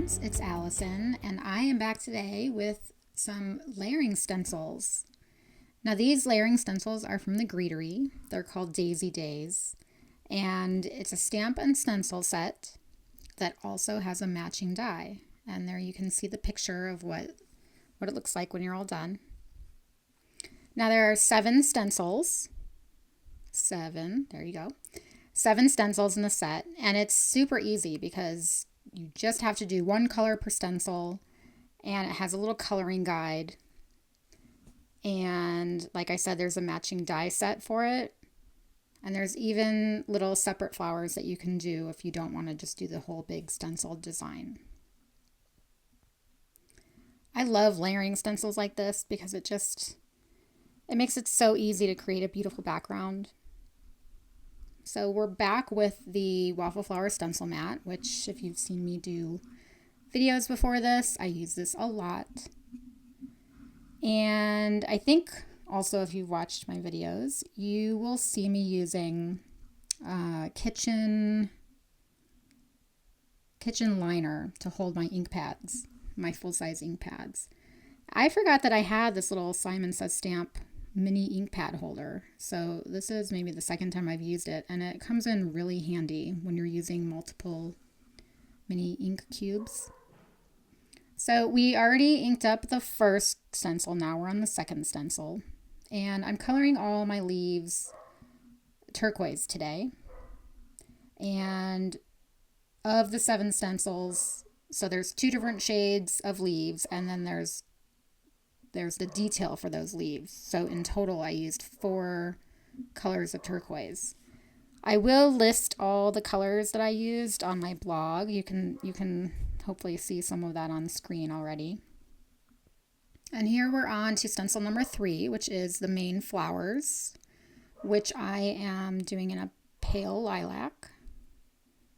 friends, it's Allison, and I am back today with some layering stencils. Now these layering stencils are from the Greetery. They're called Daisy Days, and it's a stamp and stencil set that also has a matching die. And there you can see the picture of what it looks like when you're all done. Now there are 7 stencils. 7, there you go. 7 stencils in the set, and it's super easy because you just have to do 1 color per stencil, and it has a little coloring guide. And like I said, there's a matching die set for it. And there's even little separate flowers that you can do if you don't want to just do the whole big stencil design. I love layering stencils like this because it makes it so easy to create a beautiful background. So we're back with the Waffle Flower stencil mat, which if you've seen me do videos before this, I use this a lot. And I think also if you've watched my videos, you will see me using kitchen liner to hold my ink pads, my full-size ink pads. I forgot that I had this little Simon Says Stamp mini ink pad holder, so this is maybe the second time I've used it, and it comes in really handy when you're using multiple mini ink cubes. So we already inked up the first stencil. Now we're on the second stencil, and I'm coloring all my leaves turquoise today. And of the 7 stencils, so there's 2 different shades of leaves, and then there's the detail for those leaves. So in total, I used 4 colors of turquoise. I will list all the colors that I used on my blog. You can hopefully see some of that on the screen already. And here we're on to stencil number 3, which is the main flowers, which I am doing in a pale lilac,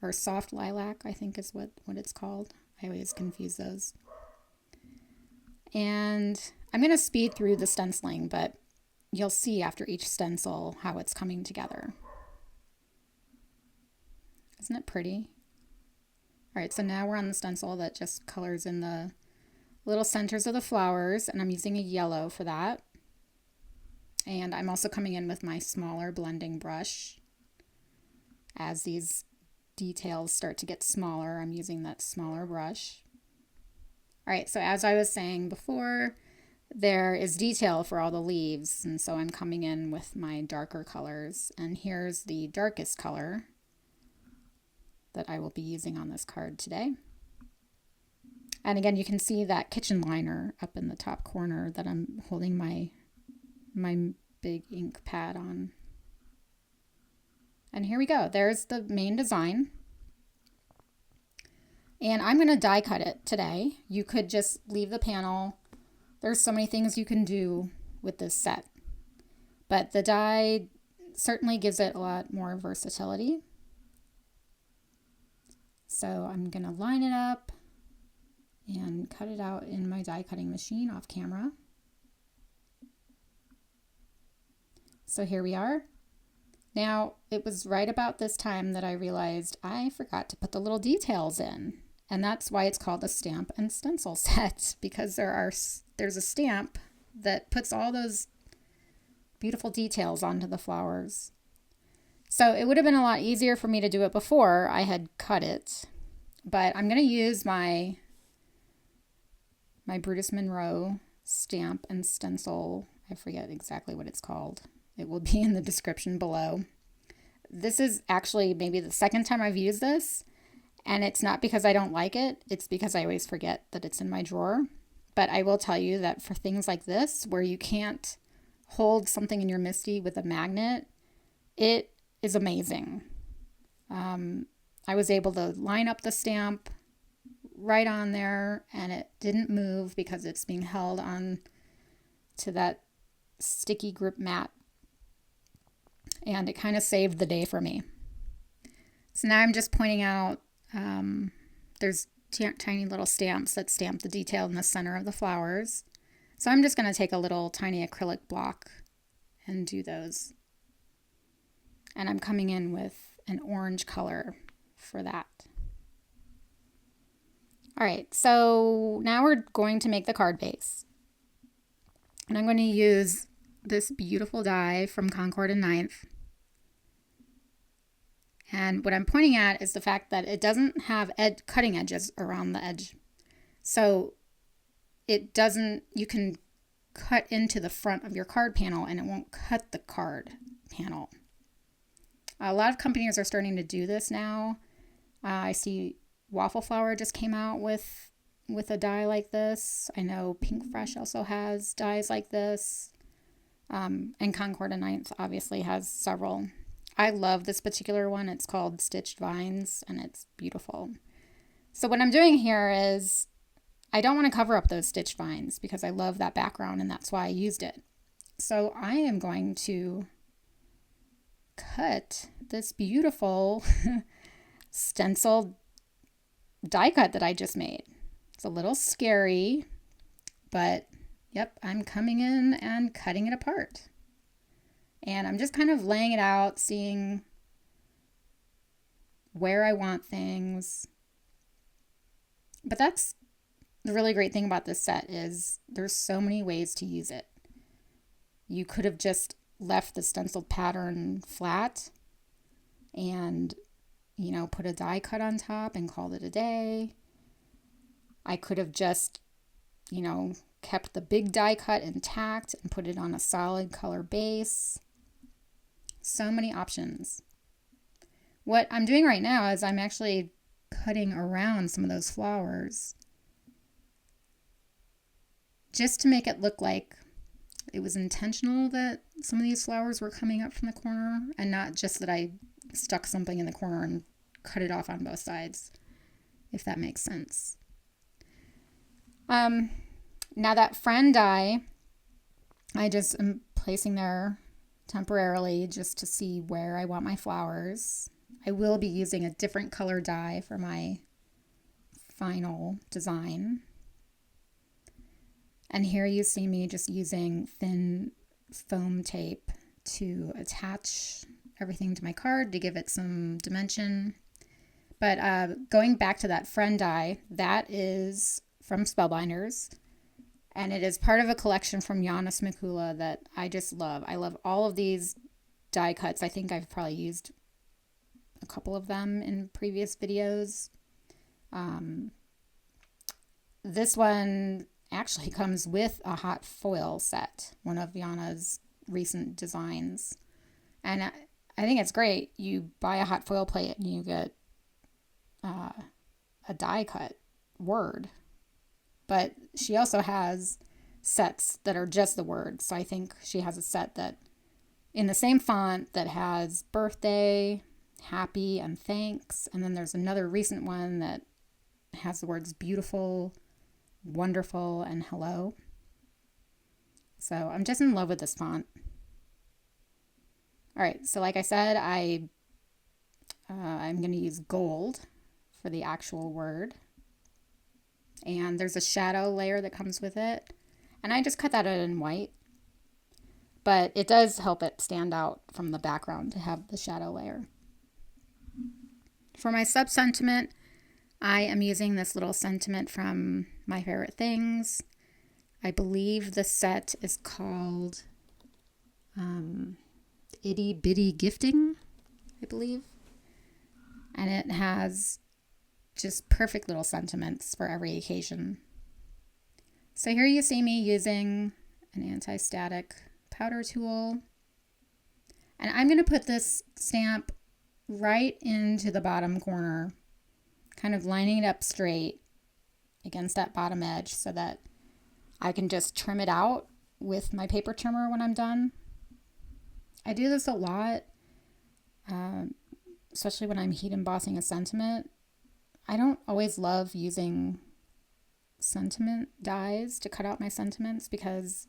or soft lilac, I think is what it's called. I always confuse those. And I'm going to speed through the stenciling, but you'll see after each stencil how it's coming together. Isn't it pretty? All right, so now we're on the stencil that just colors in the little centers of the flowers, and I'm using a yellow for that. And I'm also coming in with my smaller blending brush. As these details start to get smaller, I'm using that smaller brush. All right, so as I was saying before, there is detail for all the leaves, and so I'm coming in with my darker colors. And here's the darkest color that I will be using on this card today. And again, you can see that kitchen liner up in the top corner that I'm holding my big ink pad on. And here we go. There's the main design. And I'm going to die cut it today. You could just leave the panel. There's so many things you can do with this set. But the die certainly gives it a lot more versatility. So I'm going to line it up and cut it out in my die cutting machine off camera. So here we are. Now, it was right about this time that I realized I forgot to put the little details in. And that's why it's called a stamp and stencil set, because there's a stamp that puts all those beautiful details onto the flowers. So it would have been a lot easier for me to do it before I had cut it, but I'm going to use my Brutus Monroe stamp and stencil. I forget exactly what it's called. It will be in the description below. This is actually maybe the second time I've used this, and it's not because I don't like it. It's because I always forget that it's in my drawer. But I will tell you that for things like this, where you can't hold something in your MISTI with a magnet, it is amazing. I was able to line up the stamp right on there, and it didn't move because it's being held on to that sticky grip mat. And it kind of saved the day for me. So now I'm just pointing out there's tiny little stamps that stamp the detail in the center of the flowers. So I'm just going to take a little tiny acrylic block and do those. And I'm coming in with an orange color for that. All right, so now we're going to make the card base. And I'm going to use this beautiful die from Concord and Ninth. And what I'm pointing at is the fact that it doesn't have cutting edges around the edge. So it doesn't, you can cut into the front of your card panel and it won't cut the card panel. A lot of companies are starting to do this now. I see Waffle Flower just came out with a die like this. I know PinkFresh also has dies like this. And Concord and Ninth obviously has several. I love this particular one. It's called Stitched Vines and it's beautiful. So what I'm doing here is I don't want to cover up those stitched vines because I love that background and that's why I used it. So I am going to cut this beautiful stencil die cut that I just made. It's a little scary, but yep, I'm coming in and cutting it apart. And I'm just kind of laying it out, seeing where I want things. But that's the really great thing about this set is there's so many ways to use it. You could have just left the stenciled pattern flat and, you know, put a die cut on top and called it a day. I could have just, you know, kept the big die cut intact and put it on a solid color base. So many options. What I'm doing right now is I'm actually cutting around some of those flowers just to make it look like it was intentional that some of these flowers were coming up from the corner and not just that I stuck something in the corner and cut it off on both sides, if that makes sense. Now that friend die, I just am placing there temporarily just to see where I want my flowers. I will be using a different color die for my final design. And here you see me just using thin foam tape to attach everything to my card to give it some dimension. But going back to that friend die, that is from Spellbinders. And it is part of a collection from Giannis Mikula that I just love. I love all of these die cuts. I think I've probably used a couple of them in previous videos. This one actually comes with a hot foil set, one of Yana's recent designs. And I think it's great. You buy a hot foil plate and you get a die cut word. But she also has sets that are just the words. So I think she has a set that in the same font that has birthday, happy, and thanks. And then there's another recent one that has the words beautiful, wonderful, and hello. So I'm just in love with this font. All right, so like I said, I'm going to use gold for the actual word. And there's a shadow layer that comes with it. And I just cut that out in white. But it does help it stand out from the background to have the shadow layer. For my sub-sentiment, I am using this little sentiment from My Favorite Things. I believe the set is called Itty Bitty Gifting, I believe. And it has just perfect little sentiments for every occasion. So here you see me using an anti-static powder tool. And I'm going to put this stamp right into the bottom corner, kind of lining it up straight against that bottom edge so that I can just trim it out with my paper trimmer when I'm done. I do this a lot, especially when I'm heat embossing a sentiment. I don't always love using sentiment dies to cut out my sentiments because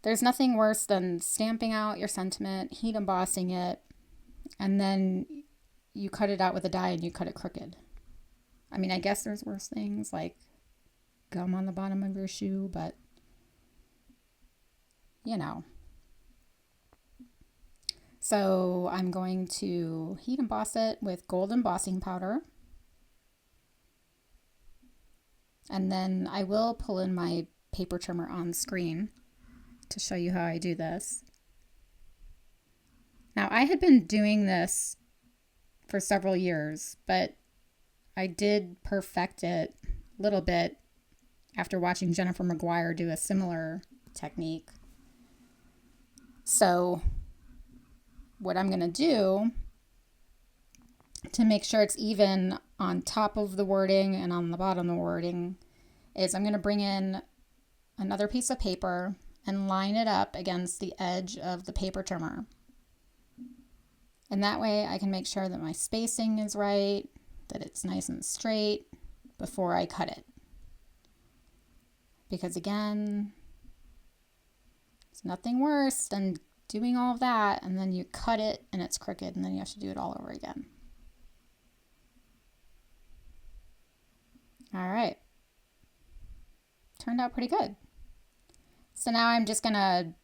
there's nothing worse than stamping out your sentiment, heat embossing it, and then you cut it out with a die and you cut it crooked. I mean, I guess there's worse things like gum on the bottom of your shoe, but you know. So I'm going to heat emboss it with gold embossing powder. And then I will pull in my paper trimmer on screen to show you how I do this. Now, I had been doing this for several years, but I did perfect it a little bit after watching Jennifer McGuire do a similar technique. So what I'm going to do to make sure it's even on top of the wording and on the bottom of the wording is I'm going to bring in another piece of paper and line it up against the edge of the paper trimmer. And that way I can make sure that my spacing is right, that it's nice and straight before I cut it. Because again, it's nothing worse than doing all of that and then you cut it and it's crooked and then you have to do it all over again. All right. Turned out pretty good. So now I'm just going to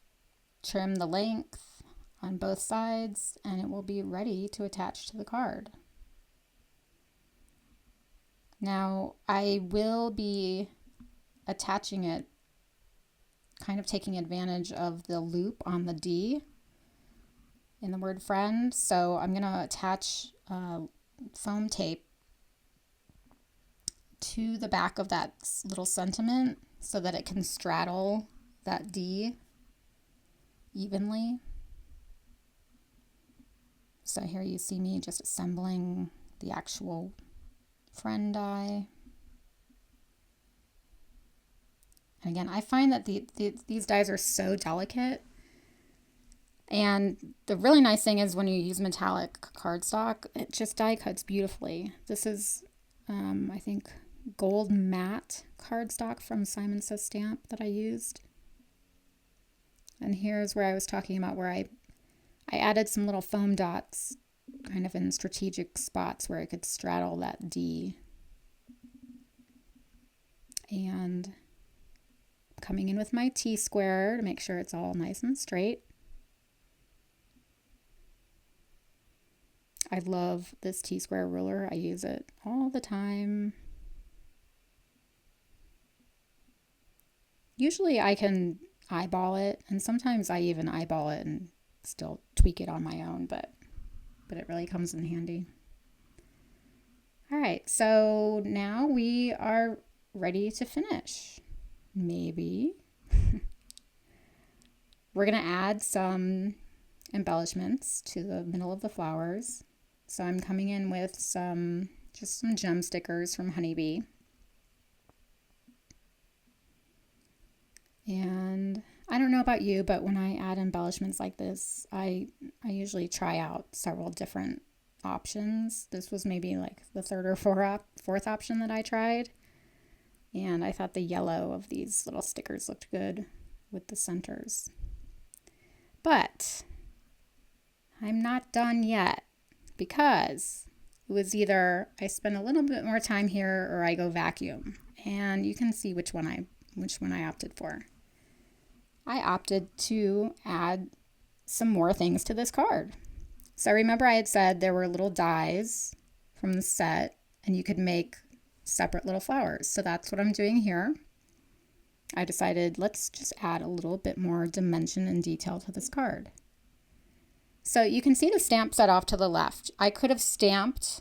trim the length on both sides and it will be ready to attach to the card. Now I will be attaching it, kind of taking advantage of the loop on the D in the word friend. So I'm going to attach foam tape to the back of that little sentiment so that it can straddle that D evenly. So here you see me just assembling the actual friend die. And again, I find that these dies are so delicate. And the really nice thing is when you use metallic cardstock, it just die cuts beautifully. This is, I think, gold matte cardstock from Simon Says Stamp that I used. And here's where I was talking about where I added some little foam dots kind of in strategic spots where I could straddle that D. And coming in with my T-square to make sure it's all nice and straight. I love this T-square ruler. I use it all the time. Usually I can eyeball it, and sometimes I even eyeball it and still tweak it on my own, but it really comes in handy. All right, so now we are ready to finish. Maybe. We're going to add some embellishments to the middle of the flowers. So I'm coming in with just some gem stickers from Honeybee. And I don't know about you, but when I add embellishments like this, I usually try out several different options. This was maybe like the third or fourth option that I tried. And I thought the yellow of these little stickers looked good with the centers. But I'm not done yet because it was either I spend a little bit more time here or I go vacuum. And you can see which one I opted for. I opted to add some more things to this card. So remember I had said there were little dies from the set and you could make separate little flowers. So that's what I'm doing here. I decided let's just add a little bit more dimension and detail to this card. So you can see the stamp set off to the left. I could have stamped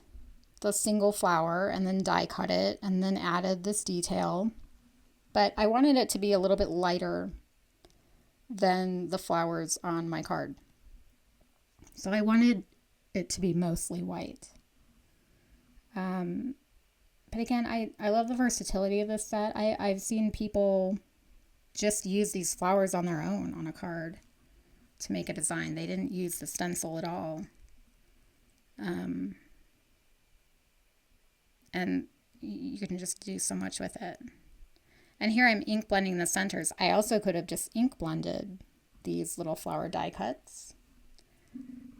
the single flower and then die cut it and then added this detail, but I wanted it to be a little bit lighter than the flowers on my card. So I wanted it to be mostly white. But again, I love the versatility of this set. I've seen people just use these flowers on their own on a card to make a design. They didn't use the stencil at all. And you can just do so much with it. And here I'm ink blending the centers. I also could have just ink blended these little flower die cuts.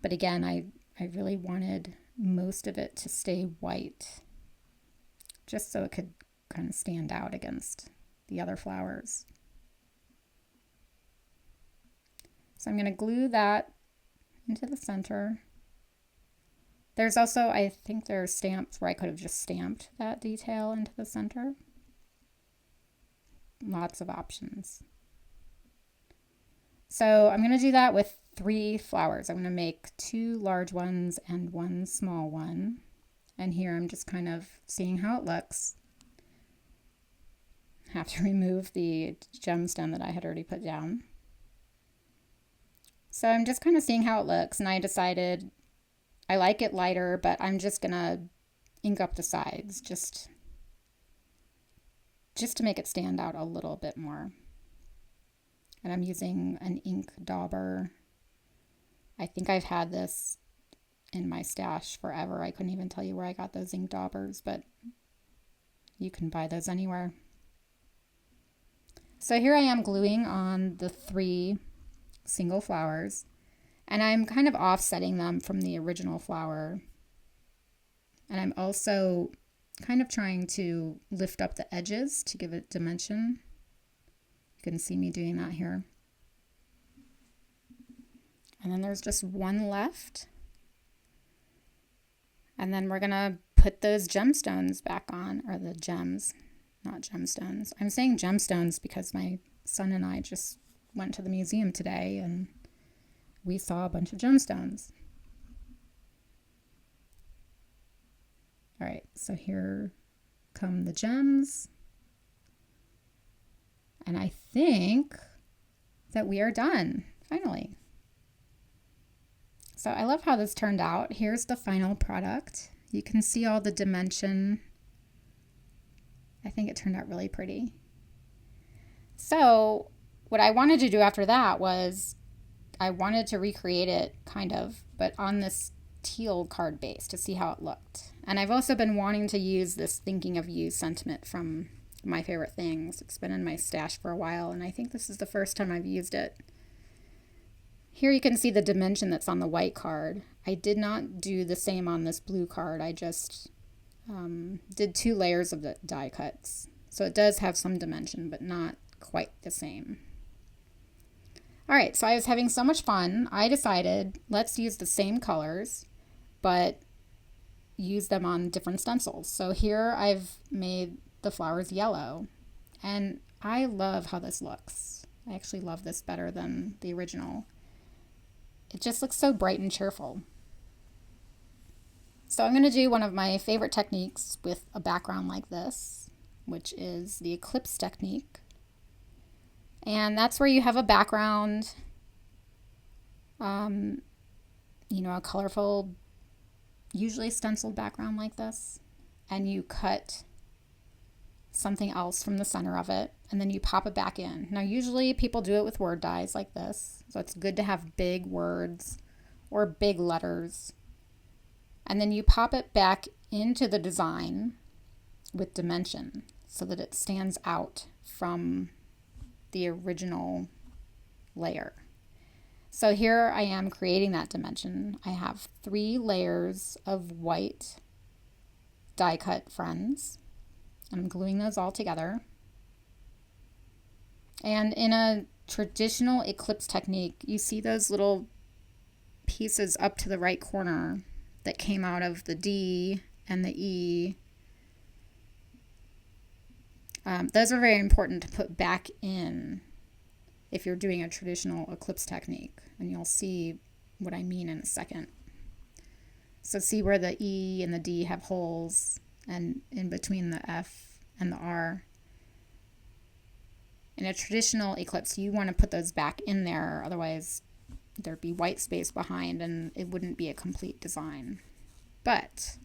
But again, I really wanted most of it to stay white, just so it could kind of stand out against the other flowers. So I'm going to glue that into the center. There's also, I think there are stamps where I could have just stamped that detail into the center. lots of options. So I'm going to do that with 3 flowers. I'm going to make 2 large ones and 1 small one. And here I'm just kind of seeing how it looks. Have to remove the gemstone that I had already put down. So I'm just kind of seeing how it looks, and I decided I like it lighter, but I'm just going to ink up the sides just to make it stand out a little bit more. And I'm using an ink dauber. I think I've had this in my stash forever. I couldn't even tell you where I got those ink daubers, but you can buy those anywhere. So here I am gluing on the 3 single flowers, and I'm kind of offsetting them from the original flower. And I'm also kind of trying to lift up the edges to give it dimension. You can see me doing that here. And then there's just 1 left. And then we're gonna put those gemstones back on, or the gems, not gemstones. I'm saying gemstones because my son and I just went to the museum today and we saw a bunch of gemstones. All right, so here come the gems. And I think that we are done, finally. So I love how this turned out. Here's the final product. You can see all the dimension. I think it turned out really pretty. So what I wanted to do after that was I wanted to recreate it kind of, but on this teal card base to see how it looked. And I've also been wanting to use this thinking of you sentiment from My Favorite Things. It's been in my stash for a while, and I think this is the first time I've used it. Here you can see the dimension that's on the white card. I did not do the same on this blue card. I just did 2 layers of the die cuts. So it does have some dimension, but not quite the same. All right, so I was having so much fun. I decided let's use the same colors, but use them on different stencils. So here I've made the flowers yellow, and I love how this looks. I actually love this better than the original. It just looks so bright and cheerful. So I'm going to do one of my favorite techniques with a background like this, which is the Eclipse technique. And that's where you have a background, you know, a colorful, usually stenciled background like this, and you cut something else from the center of it, and then you pop it back in. Now, usually people do it with word dies like this, so it's good to have big words or big letters. And then you pop it back into the design with dimension so that it stands out from the original layer. So here I am creating that dimension. I have 3 layers of white die cut friends. I'm gluing those all together. And in a traditional Eclipse technique, you see those little pieces up to the right corner that came out of the D and the E. Those are very important to put back in if you're doing a traditional Eclipse technique, and you'll see what I mean in a second. So see where the E and the D have holes, and in between the F and the R. In a traditional Eclipse, you want to put those back in there, otherwise there'd be white space behind and it wouldn't be a complete design. But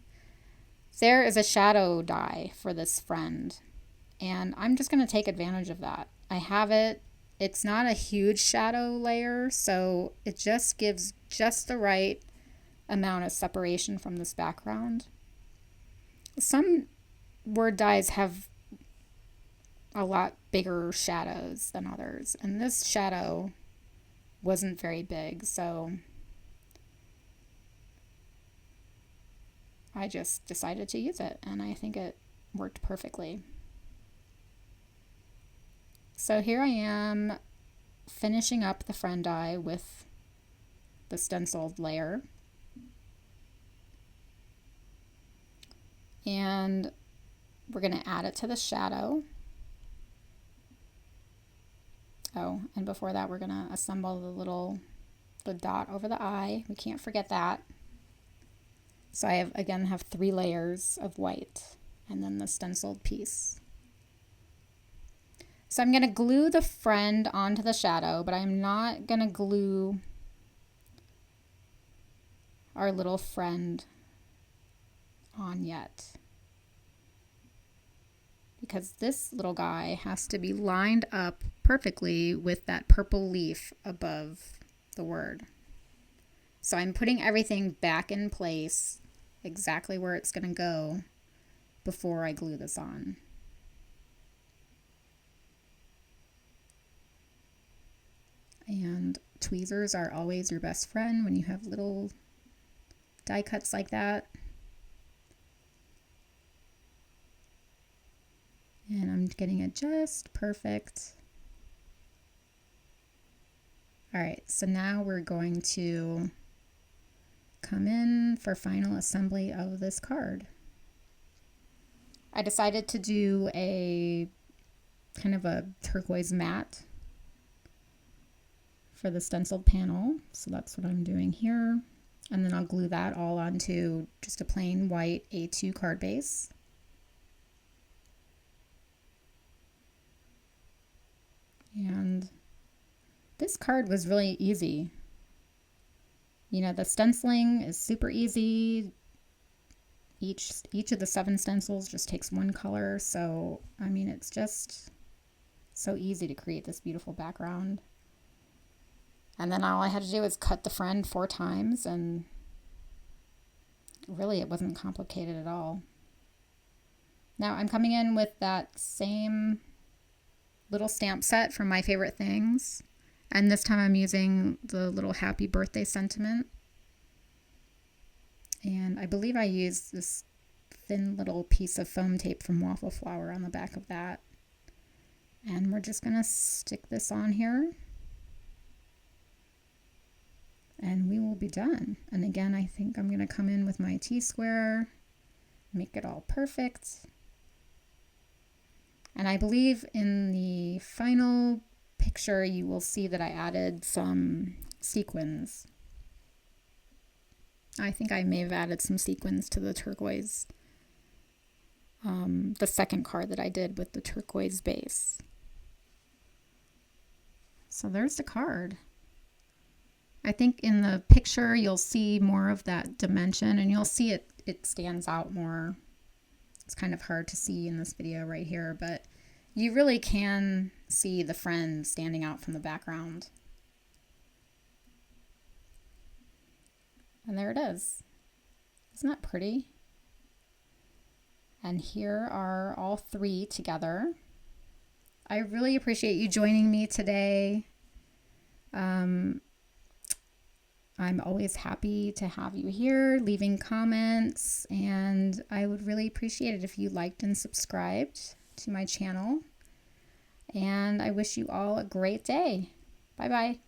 there is a shadow die for this friend, and I'm just going to take advantage of that. I have it. It's not a huge shadow layer, so it just gives just the right amount of separation from this background. Some word dies have a lot bigger shadows than others, and this shadow wasn't very big, so I just decided to use it, and I think it worked perfectly. So here I am finishing up the friend die with the stenciled layer. And we're going to add it to the shadow. Oh, and before that, we're gonna assemble the dot over the eye. We can't forget that. So I have 3 layers of white and then the stenciled piece. So I'm gonna glue the friend onto the shadow, but I'm not gonna glue our little friend on yet, because this little guy has to be lined up perfectly with that purple leaf above the word. So I'm putting everything back in place exactly where it's going to go before I glue this on. And tweezers are always your best friend when you have little die cuts like that. And I'm getting it just perfect. All right, so now we're going to come in for final assembly of this card. I decided to do a kind of a turquoise matte for the stenciled panel, so that's what I'm doing here. And then I'll glue that all onto just a plain white A2 card base. And this card was really easy. You know, the stenciling is super easy. Each of the 7 stencils just takes 1 color. So, I mean, it's just so easy to create this beautiful background. And then all I had to do was cut the friend 4 times, and really it wasn't complicated at all. Now I'm coming in with that same little stamp set from My Favorite Things, and this time I'm using the little happy birthday sentiment. And I believe I used this thin little piece of foam tape from Waffle Flower on the back of that. And we're just gonna stick this on here, and we will be done. And again, I think I'm gonna come in with my T-square, make it all perfect. And I believe in the final picture you will see that I added some sequins. I think I may have added some sequins to the turquoise, the second card that I did with the turquoise base. So there's the card. I think in the picture you'll see more of that dimension, and you'll see it stands out more. It's kind of hard to see in this video right here, but you really can see the friend standing out from the background. And there it is. Isn't that pretty? And here are all 3 together. I really appreciate you joining me today. I'm always happy to have you here, leaving comments, and I would really appreciate it if you liked and subscribed to my channel. And I wish you all a great day. Bye-bye.